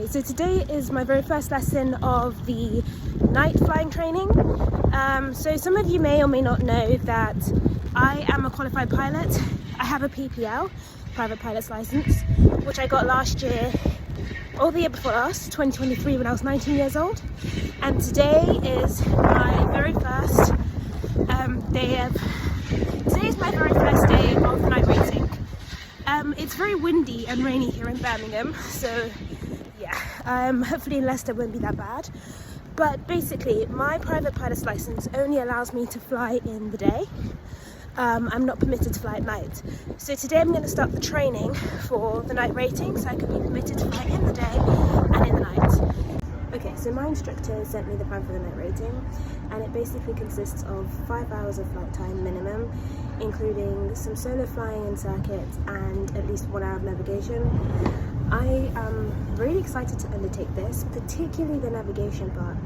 Okay, so today is my very first lesson of the night flying training. So some of you may or may not know that I am a qualified pilot. I have a PPL, private pilot's license, which I got last year, or the year before last, 2023, when I was 19 years old. And today is my very first day of night racing. It's very windy and rainy here in Birmingham, so yeah, hopefully in Leicester won't be that bad. But basically, my private pilot's license only allows me to fly in the day. I'm not permitted to fly at night. So today I'm going to start the training for the night rating, so I can be permitted to fly in the day and in the night. Okay, so my instructor sent me the plan for the night rating, and it basically consists of 5 hours of flight time minimum, including some solo flying in circuits and at least 1 hour of navigation. I am really excited to undertake this, particularly the navigation part,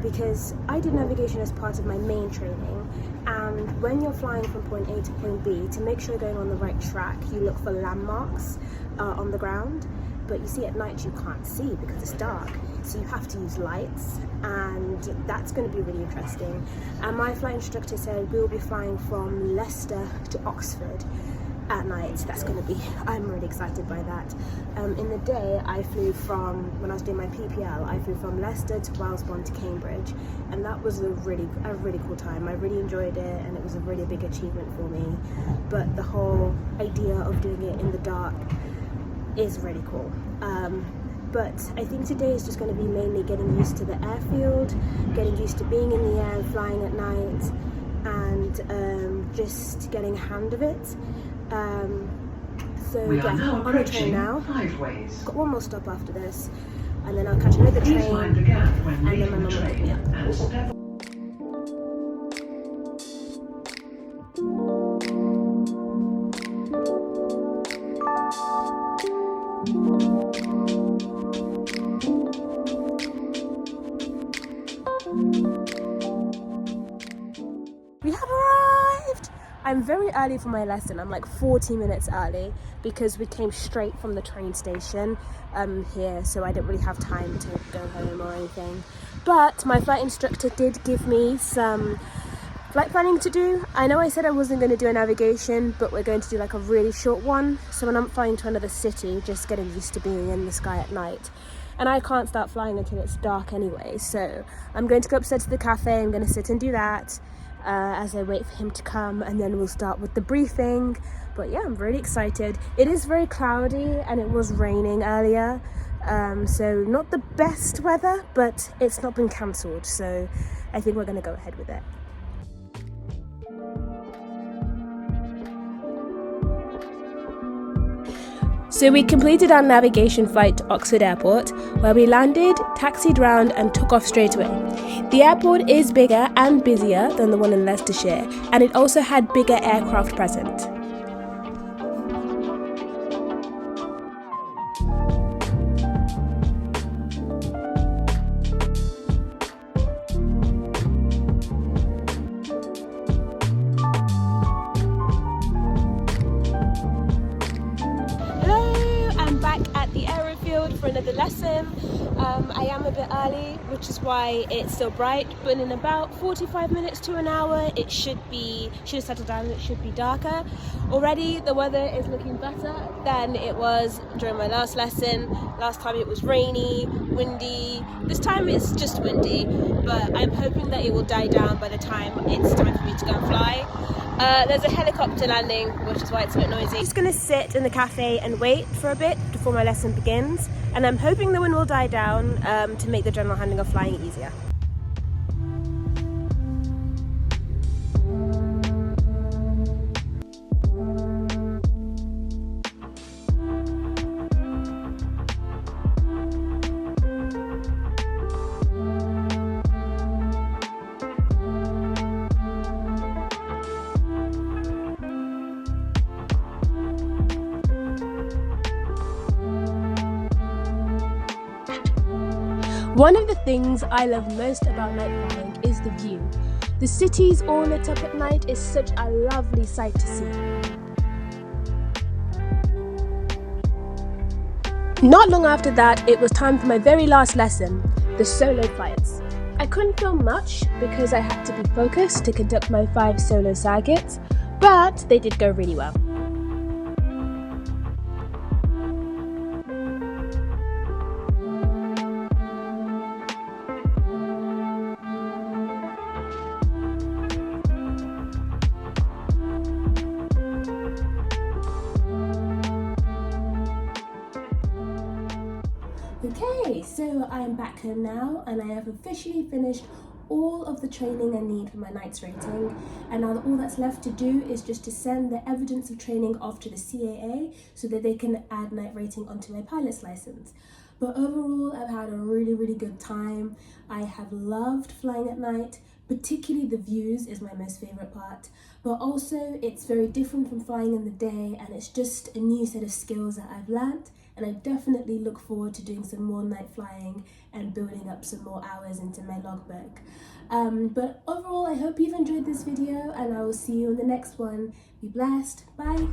because I did navigation as part of my main training, and when you're flying from point A to point B, to make sure you're going on the right track, you look for landmarks on the ground. But you see, at night you can't see because it's dark, so you have to use lights, and that's going to be really interesting. And my flight instructor said we'll be flying from Leicester to Oxford at night. I'm really excited by that. In the day, I flew from, when I was doing my PPL, I flew from Leicester to Wellesbourne to Cambridge, and that was a really cool time. I really enjoyed it, and it was a really big achievement for me. But the whole idea of doing it in the dark is really cool. But I think today is just going to be mainly getting used to the airfield, getting used to being in the air, flying at night, and just getting a hand of it. So yeah, on the train now. Got one more stop after this, and then I'll catch another train, and then my mum will pick me up. We have arrived! I'm very early for my lesson. I'm like 40 minutes early because we came straight from the train station here, so I didn't really have time to go home or anything. But my flight instructor did give me some flight planning to do. I know I said I wasn't going to do a navigation, but we're going to do like a really short one. So when I'm flying to another city, just getting used to being in the sky at night. And I can't start flying until it's dark anyway, so I'm going to go upstairs to the cafe. I'm going to sit and do that as I wait for him to come, and then we'll start with the briefing. But yeah, I'm really excited. It is very cloudy and it was raining earlier, so not the best weather, but it's not been cancelled, so I think we're going to go ahead with it. So we completed our navigation flight to Oxford Airport, where we landed, taxied round and took off straight away. The airport is bigger and busier than the one in Leicestershire, and it also had bigger aircraft present. For another lesson. I am a bit early, which is why it's still bright, but in about 45 minutes to an hour it should have settled down and it should be darker. Already the weather is looking better than it was during my last lesson. Last time it was rainy, windy. This time it's just windy, but I'm hoping that it will die down by the time it's time for me to go and fly. There's a helicopter landing, which is why it's a bit noisy. I'm just going to sit in the cafe and wait for a bit before my lesson begins, and I'm hoping the wind will die down to make the general handling of flying easier. One of the things I love most about night flying is the view. The cities all lit up at night is such a lovely sight to see. Not long after that, it was time for my very last lesson, the solo flights. I couldn't film much because I had to be focused to conduct my 5 solo circuits, but they did go really well. Okay, so I am back home now and I have officially finished all of the training I need for my night's rating, and now all that's left to do is just to send the evidence of training off to the CAA so that they can add night rating onto my pilot's license. But overall, I've had a really good time. I have loved flying at night. Particularly the views is my most favourite part, but also it's very different from flying in the day, and it's just a new set of skills that I've learnt, and I definitely look forward to doing some more night flying and building up some more hours into my logbook. But overall, I hope you've enjoyed this video, and I will see you in the next one. Be blessed. Bye.